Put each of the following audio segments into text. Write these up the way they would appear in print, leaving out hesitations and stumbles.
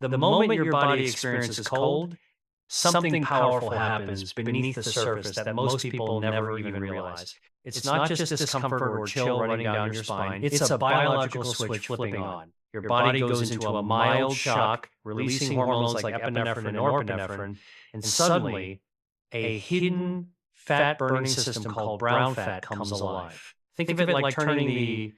The moment your body experiences cold, something powerful happens beneath the surface that most people never even realize. It's not just discomfort or chill running down your spine, it's a biological switch flipping on. Your body goes into a mild shock, releasing hormones like epinephrine and norepinephrine, and suddenly a hidden fat burning system called brown fat comes alive. Think of it like turning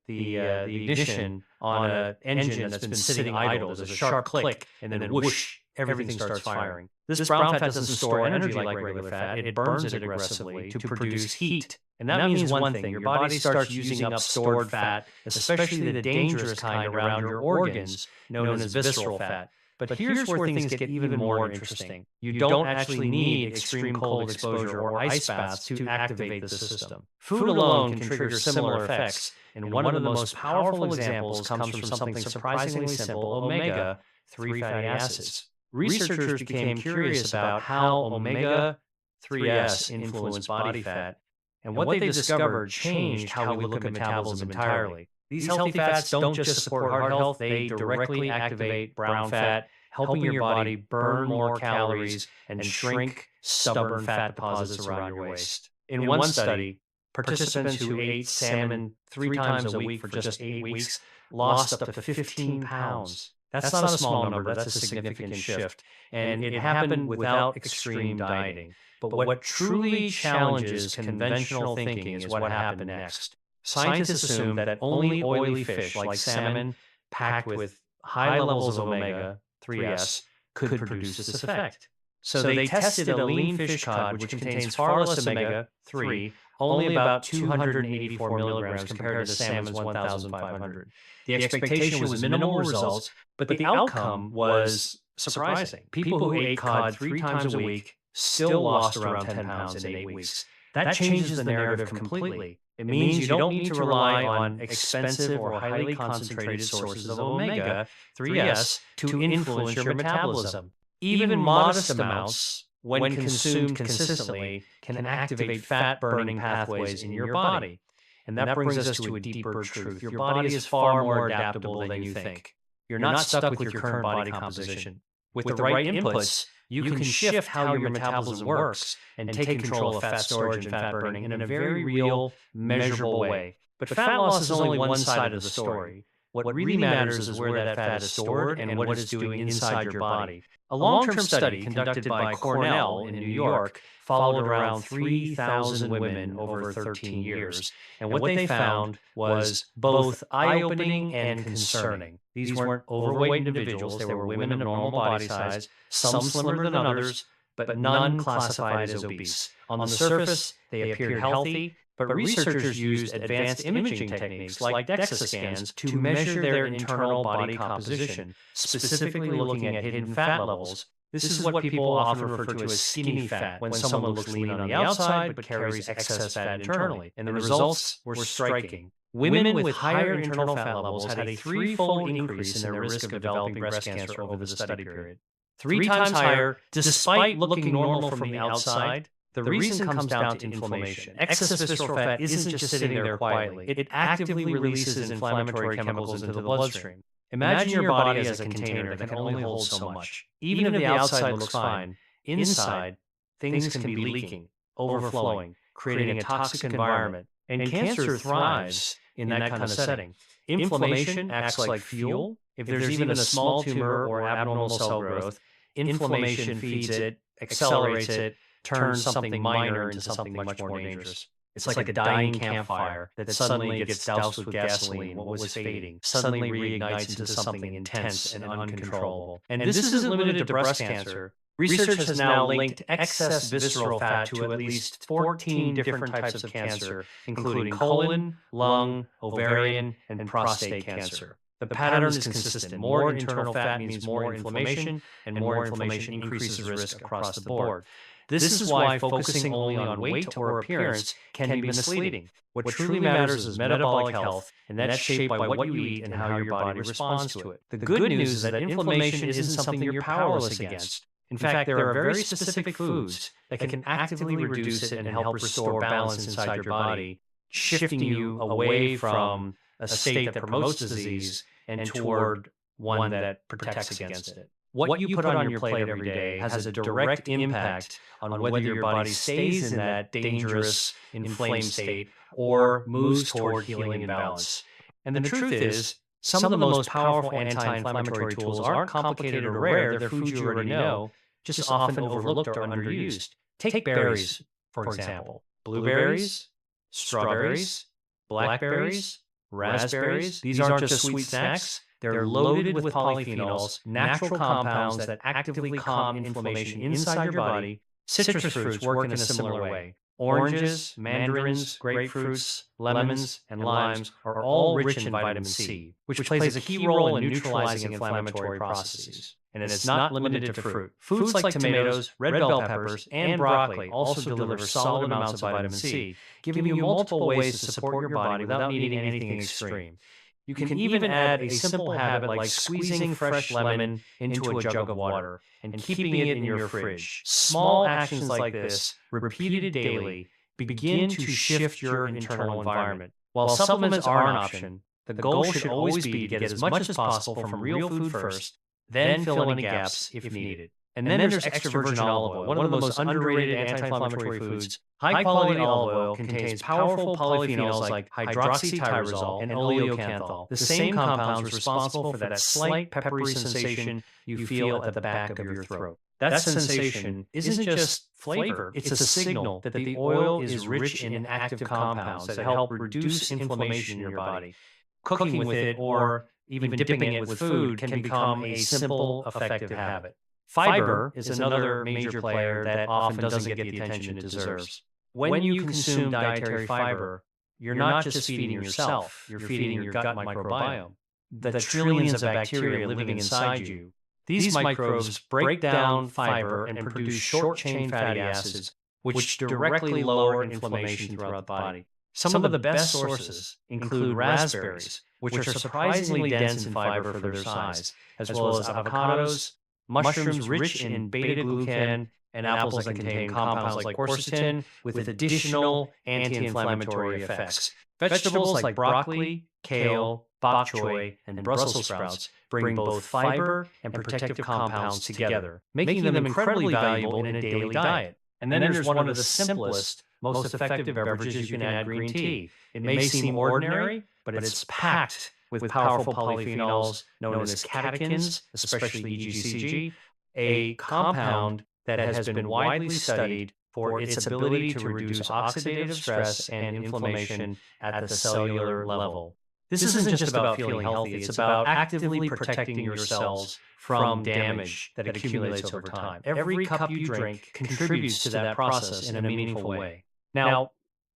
the ignition on an engine that's been sitting idle. There's a sharp click, and then whoosh, everything starts firing. This brown fat doesn't store energy like regular fat. It burns it aggressively to produce heat. And that means one thing: your body starts using up stored fat, especially the dangerous kind around your organs, known as visceral fat. But here's where things get even more interesting. You don't actually need extreme cold exposure or ice baths to activate the system. Food alone can trigger similar effects, and one of the most powerful examples comes from something surprisingly simple: omega-3 fatty acids. Researchers became curious about how omega-3s influence body fat, and what they discovered changed how we look at metabolism entirely. These healthy fats don't just support heart health, they directly activate brown fat, helping your body burn more calories and shrink stubborn fat deposits around your waist. In one study, participants who ate salmon 3 times a week for just 8 weeks lost up to 15 pounds. That's not a small number, that's a significant shift. And it happened without extreme dieting. But what truly challenges conventional thinking is what happened next. Scientists assume that only oily fish like salmon, packed with high levels of omega-3s, could produce this effect. So they tested a lean fish cod, which contains far less omega-3, only about 284 milligrams compared to salmon's 1,500. The expectation was minimal results, but the outcome was surprising. People who ate cod 3 times a week still lost around 10 pounds in 8 weeks. That changes the narrative completely. It means you don't need to rely on expensive or highly concentrated sources of omega-3s to influence your metabolism. Even modest amounts, when consumed consistently, can activate fat-burning pathways in your body. And that brings us to a deeper truth. Your body is far more adaptable than you think. You're not stuck with your current body composition. With the right inputs, you can shift how your metabolism works and take control of fat storage and fat burning in a very real, measurable way. But fat loss is only one side of the story. What really matters is where that fat is stored and what it's doing inside your body. A long-term study conducted by Cornell in New York followed around 3,000 women over 13 years. And what they found was both eye-opening and concerning. These weren't overweight individuals. They were women of normal body size, some slimmer than others, but none classified as obese. On the surface, they appeared healthy, but researchers used advanced imaging techniques like DEXA scans to measure their internal body composition, specifically looking at hidden fat levels. This is what people often refer to as skinny fat, when someone looks lean on the outside but carries excess fat internally. And the results were striking. Women with higher internal fat levels had a threefold increase in their risk of developing breast cancer over the study period. 3 times higher, despite looking normal from the outside. The reason comes down to inflammation. Excess visceral fat isn't just sitting there quietly. It actively releases inflammatory chemicals into the bloodstream. Imagine your body as a container that can only hold so much. Even if the outside looks fine, inside, things can be leaking, overflowing, creating a toxic environment. And cancer thrives in that kind of setting. Inflammation acts like fuel. If there's even a small tumor or abnormal cell growth, inflammation feeds it, accelerates it, turns something minor into something much more dangerous. It's like a dying campfire that suddenly gets doused with gasoline, what was fading, suddenly reignites into something intense and uncontrollable. And this isn't limited to breast cancer. Research has now linked excess visceral fat to at least 14 different types of cancer, including colon, lung, ovarian, and prostate cancer. The pattern is consistent. More internal fat means more inflammation, and more inflammation increases risk across the board. This is why focusing only on weight or appearance can be misleading. What truly matters is metabolic health, and that's shaped by what you eat and how your body responds to it. The good news is that inflammation isn't something you're powerless against. In fact, there are very specific foods that can actively reduce it and help restore balance inside your body, shifting you away from a state that promotes disease and toward one that protects against it. What you put on your plate every day has a direct impact on whether your body stays in that dangerous, inflamed state or moves toward healing and balance. And the truth is, some of the most powerful anti-inflammatory tools aren't complicated or rare. They're foods you already know, just often overlooked or underused. Take berries, for example. Blueberries, strawberries, blackberries, raspberries. These aren't just sweet snacks. They're loaded with polyphenols, natural compounds that actively calm inflammation inside your body. Citrus fruits work in a similar way. Oranges, mandarins, grapefruits, lemons, and limes are all rich in vitamin C, which plays a key role in neutralizing inflammatory processes. And it's not limited to fruit. Foods like tomatoes, red bell peppers, and broccoli also deliver solid amounts of vitamin C, giving you multiple ways to support your body without needing anything extreme. You can even add a simple habit like squeezing fresh lemon into a jug of water and keeping it in your fridge. Small actions like this, repeated daily, begin to shift your internal environment. While supplements are an option, the goal should always be to get as much as possible from real food first, then fill any gaps if needed. And then there's extra virgin olive oil, one of the most underrated anti-inflammatory foods. High-quality olive oil contains powerful polyphenols like hydroxytyrosol and oleocanthal, the same compounds responsible for that slight peppery sensation you feel at the back of your throat. That sensation isn't just flavor, it's a signal that the oil is rich in active compounds that help reduce inflammation in your body. Cooking with it or even dipping it with food can become a simple, effective habit. Fiber is another major player that often doesn't get the attention it deserves. When you consume dietary fiber, you're not just feeding yourself, you're feeding your gut microbiome, the trillions of bacteria living inside you. These microbes break down fiber and produce short-chain fatty acids, which directly lower inflammation throughout the body. Some of the best sources include raspberries, which are surprisingly dense in fiber for their size, as well as avocados, mushrooms rich in beta-glucan, and apples that contain compounds like quercetin with additional anti-inflammatory effects. Vegetables like broccoli, kale, bok choy, and Brussels sprouts bring both fiber and protective compounds together, making them incredibly valuable in a daily diet. And then there's one of the simplest, most effective beverages you can add: green tea. It may seem ordinary, but it's packed with powerful polyphenols known as catechins, especially EGCG, a compound that has been widely studied for its ability to reduce oxidative stress and inflammation at the cellular level. This isn't just about feeling healthy, it's about actively protecting your cells from damage that accumulates over time. Every cup you drink contributes to that process in a meaningful way. Now,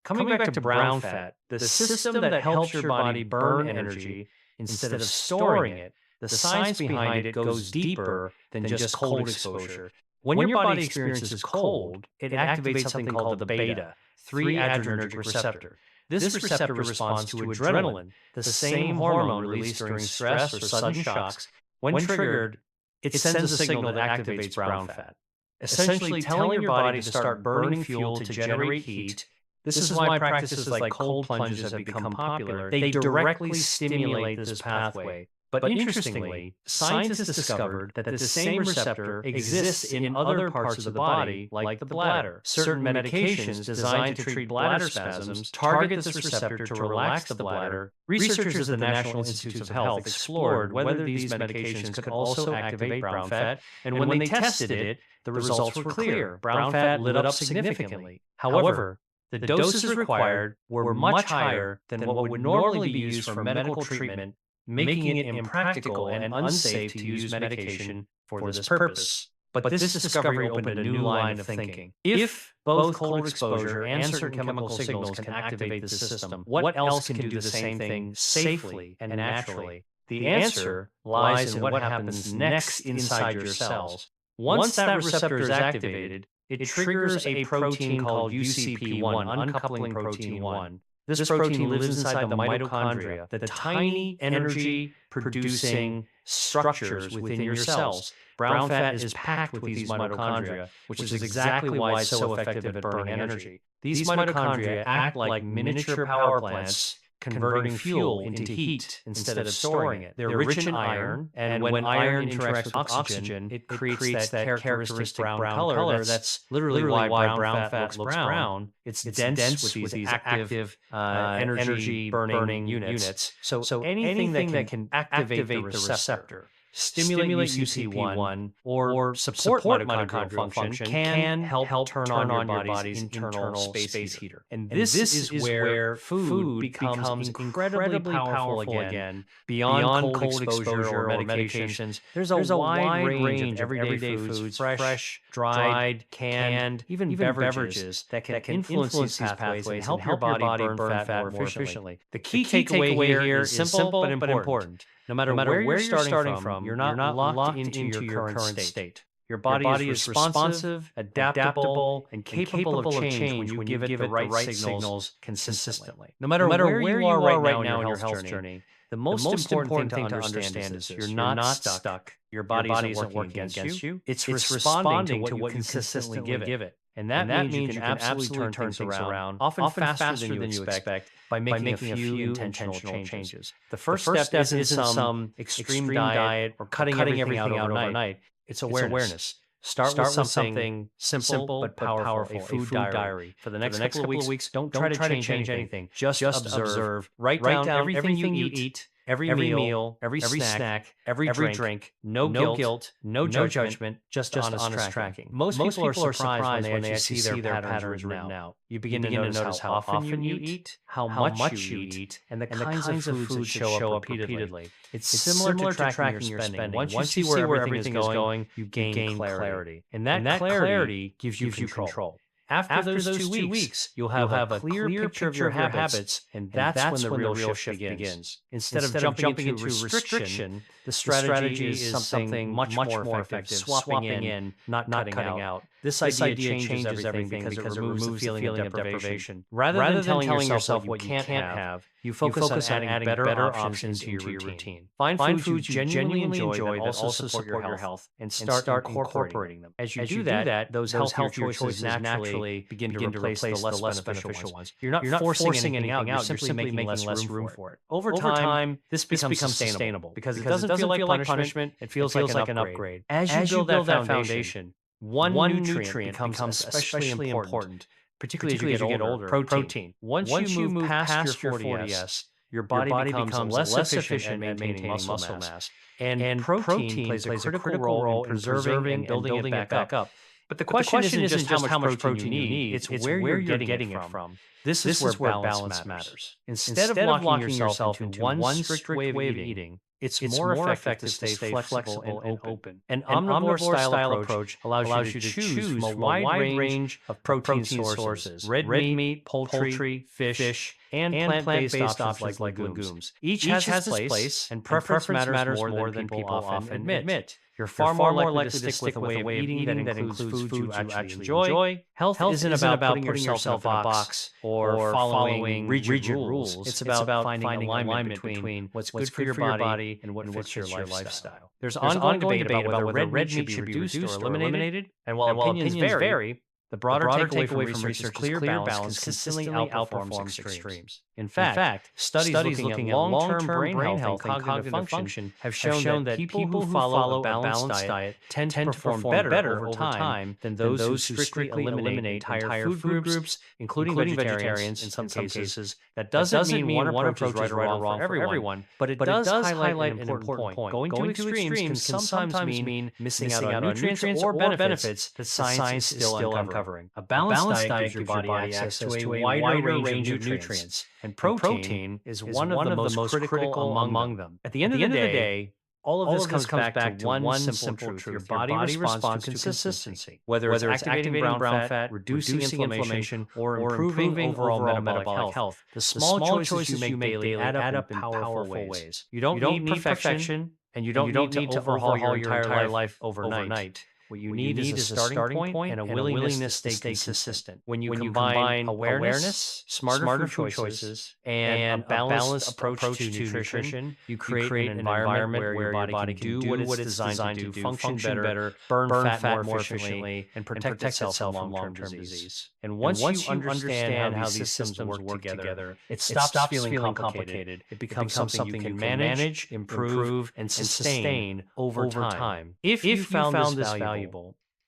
coming back to brown fat, the system that helps your body burn energy instead of storing it, the science behind it goes deeper than just cold exposure. When your body experiences cold, it activates something called the beta-3-adrenergic receptor. This receptor responds to adrenaline, the same hormone released during stress or sudden shocks. When triggered, it sends a signal that activates brown fat, essentially telling your body to start burning fuel to generate heat. This is why practices like cold plunges have become popular. They directly stimulate this pathway. But interestingly, scientists discovered that this same receptor exists in other parts of the body, like the bladder. Certain medications designed to treat bladder spasms target this receptor to relax the bladder. Researchers at the National Institutes of Health explored whether these medications could also activate brown fat, and when they tested it, the results were clear. Brown fat lit up significantly. However, the doses required were much higher than what would normally be used for medical treatment, making it impractical and unsafe to use medication for this purpose. But this discovery opened a new line of thinking. If both cold exposure and certain chemical signals can activate the system, what else can do the same thing safely and naturally? The answer lies in what happens next inside your cells. Once that receptor is activated, it triggers a protein called UCP1, uncoupling protein 1. This protein lives inside the mitochondria, the tiny energy-producing structures within your cells. Brown fat is packed with these mitochondria, which is exactly why it's so effective at burning energy. These mitochondria act like miniature power plants, converting fuel into heat instead of storing it. They're rich in iron, and when iron interacts with oxygen, it creates that characteristic brown color. That's literally why brown fat looks brown. It's dense with these active energy burning units. So anything that can activate the receptor, stimulate UCP1, or support mitochondrial function can help turn on your body's internal space heater. And this is where food becomes incredibly powerful again, beyond cold exposure or medications. There's a wide range of everyday foods, fresh, dried, canned, even beverages that can influence these pathways and help your body burn fat more efficiently. The key takeaway here is simple but important. No matter where you're starting from, you're not locked into your current state. Your body is responsive, adaptable, and capable of change when you give it the right signals consistently. No matter where you are right now in your health journey, the most important thing to understand is this: you're not stuck. Your body isn't working against you. It's responding to what you consistently give it. And that means you can absolutely turn things around, often faster than you expect, by making a few intentional changes. The first step isn't some extreme diet or cutting everything out overnight. It's awareness. Start with something simple but powerful, a food diary. For the next couple of weeks, don't try to change anything. Just observe. Write down everything you eat, every meal, every snack, every drink. No guilt, no judgment, just honest tracking. Most people are surprised when they actually see their patterns written out. You begin to notice how often you eat, how much you eat, and the kinds of foods that show up repeatedly. It's similar to tracking your spending. Once you see where everything is going, you gain clarity. And that clarity gives you control. After those 2 weeks, you'll have a clear picture of your habits, and that's when the real shift begins. Instead of jumping into restriction, the strategy is something much more effective, swapping in, not cutting out. This idea changes everything because it removes the feeling of deprivation. Rather than telling yourself what you can't have, you focus on adding better options into your routine. Find foods you genuinely enjoy that also support your health, and start incorporating them. As you do that, those healthier choices naturally begin to replace the less beneficial ones. You're not forcing anything out, you're simply making less room for it. Over time, this becomes sustainable because it doesn't feel like punishment, it feels like an upgrade. As you build that foundation, one nutrient becomes especially important, particularly as you get older: protein. Once you move past your 40S, your body becomes less efficient at maintaining muscle mass. And protein plays a critical role in preserving and building it back up. But the question isn't just how much protein you need, it's where you're getting it from. This is where balance matters. Instead of locking yourself into one strict way of eating, it's more effective to stay flexible and open. An omnivore-style approach allows you to choose from a wide range of protein sources: red meat, poultry, fish, and plant-based options like legumes. Each has its place, and preference matters more than people often admit. You're far more likely to stick with a way of eating that includes foods you actually enjoy. Health isn't about putting yourself in a box or following rigid rules. It's about finding alignment between what's good for your body and what fits your lifestyle. There's ongoing debate about whether red meat should be reduced or eliminated, and while opinions vary, the broader takeaway from research is clear balance consistently outperforms extremes. In fact, studies looking at long-term brain health and cognitive function have shown that people who follow a balanced diet tend to perform better over time than those who strictly eliminate entire food groups, including vegetarians in some cases. That doesn't mean one approach is right or wrong for everyone, but it does highlight an important point. Going to extremes can sometimes mean missing out on nutrients or benefits that science is still uncovering. A balanced diet gives your body access to a wider range of nutrients, and protein is one of the most critical among them. At the end of the day, all of this comes back to one simple truth. Your body responds to consistency. Whether it's activating brown fat, reducing inflammation, or improving overall metabolic health, the small choices you make daily add up in powerful ways. You don't need perfection, and you don't need to overhaul your entire life overnight. What you need is a starting point and a willingness to stay consistent. When you combine awareness, smarter food choices, and a balanced approach to nutrition, you create an environment where your body can do what it's designed to do, function better, burn fat more efficiently, and protect itself from long-term disease. And once you understand how these systems work together, it stops feeling complicated. It becomes something you can manage, improve, and sustain over time. If you found this valuable,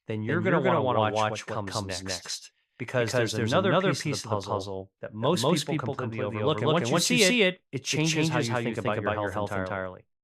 then you're going to want to watch what comes next. Because there's another piece of the puzzle that most people completely overlook. And once you see it, it changes how you think about your health entirely.